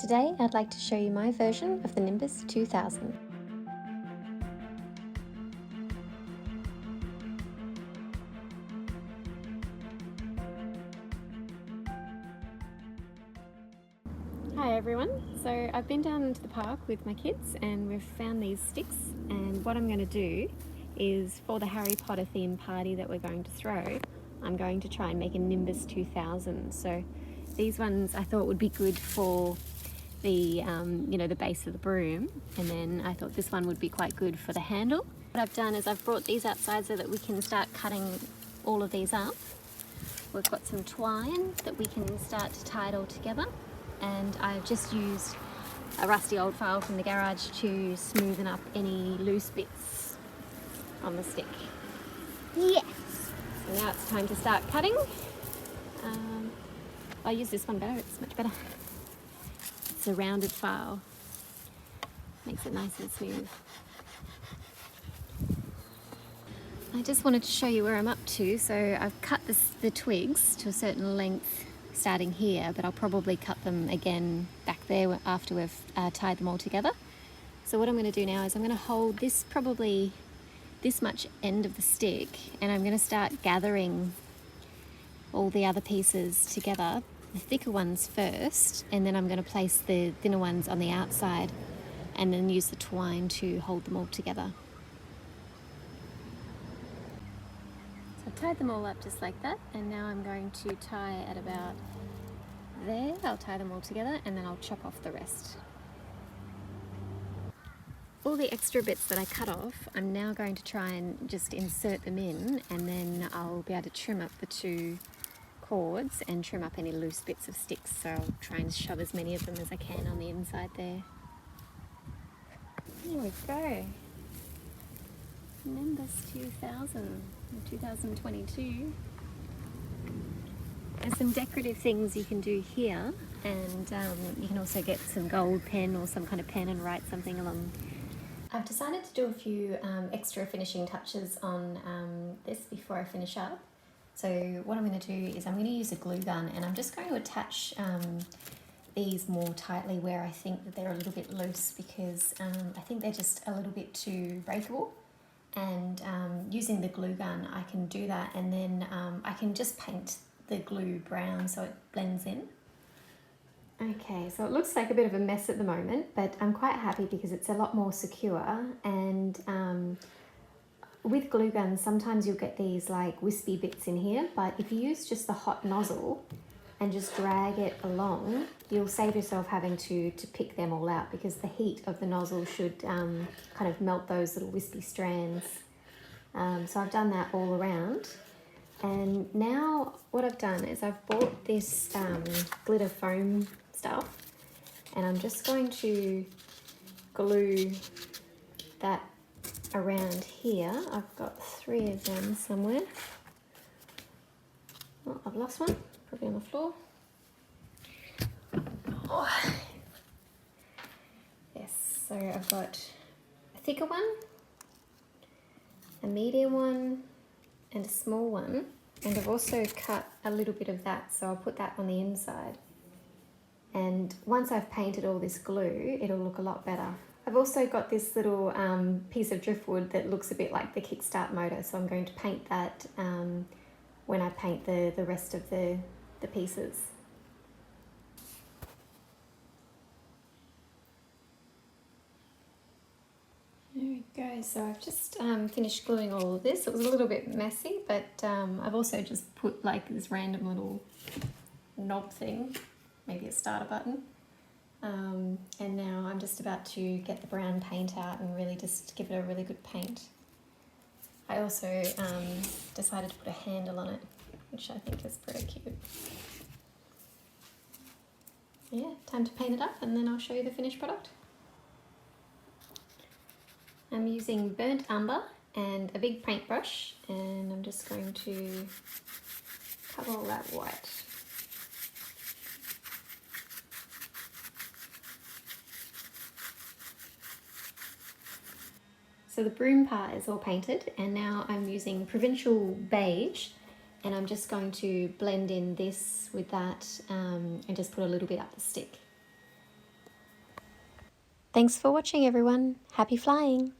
Today I'd like to show you my version of the NIMBUS 2000. Hi everyone, so I've been down to the park with my kids and we've found these sticks, and what I'm going to do is, for the Harry Potter themed party that we're going to throw, I'm going to try and make a NIMBUS 2000. So these ones I thought would be good for the the base of the broom, and then I thought this one would be quite good for the handle. What I've done is I've brought these outside so that we can start cutting all of these up. We've got some twine that we can start to tie it all together, and I've just used a rusty old file from the garage to smoothen up any loose bits on the stick. Yes. So now it's time to start cutting. I'll use this one better, it's much better. It's a rounded file, makes it nice and smooth. I just wanted to show you where I'm up to. So I've cut the twigs to a certain length starting here, but I'll probably cut them again back there after we've tied them all together. So what I'm going to do now is I'm going to hold this, probably this much end of the stick, and I'm going to start gathering all the other pieces together, the thicker ones first, and then I'm going to place the thinner ones on the outside and then use the twine to hold them all together. So I've tied them all up just like that, and now I'm going to tie at about there. I'll tie them all together and then I'll chop off the rest. All the extra bits that I cut off, I'm now going to try and just insert them in, and then I'll be able to trim up the two cords and trim up any loose bits of sticks. So I'll try and shove as many of them as I can on the inside there. There we go. NIMBUS 2000, 2022. There's some decorative things you can do here, and you can also get some gold pen or some kind of pen and write something along. I've decided to do a few extra finishing touches on this before I finish up. So what I'm going to do is I'm going to use a glue gun, and I'm just going to attach these more tightly where I think that they're a little bit loose, because I think they're just a little bit too breakable. And using the glue gun I can do that, and then I can just paint the glue brown so it blends in. Okay, so it looks like a bit of a mess at the moment, but I'm quite happy because it's a lot more secure. And with glue guns sometimes you'll get these like wispy bits in here, but if you use just the hot nozzle and just drag it along, you'll save yourself having to pick them all out, because the heat of the nozzle should kind of melt those little wispy strands. So I've done that all around. And now what I've done is I've bought this glitter foam stuff, and I'm just going to glue that around here. I've got 3 of them somewhere. Oh, I've lost one, probably on the floor. Oh. Yes, so I've got a thicker one, a medium one, and a small one, and I've also cut a little bit of that, so I'll put that on the inside. And once I've painted all this glue, it'll look a lot better. I've also got this little piece of driftwood that looks a bit like the kickstart motor, so I'm going to paint that when I paint the rest of the pieces. There we go, so I've just finished gluing all of this. It was a little bit messy, but I've also just put like this random little knob thing, maybe a starter button. And now I'm just about to get the brown paint out and really just give it a really good paint. I also decided to put a handle on it, which I think is pretty cute. Yeah, time to paint it up, and then I'll show you the finished product. I'm using burnt umber and a big paintbrush, and I'm just going to cover all that white. So the broom part is all painted, and now I'm using provincial beige, and I'm just going to blend in this with that and just put a little bit up the stick. Thanks for watching everyone. Happy flying!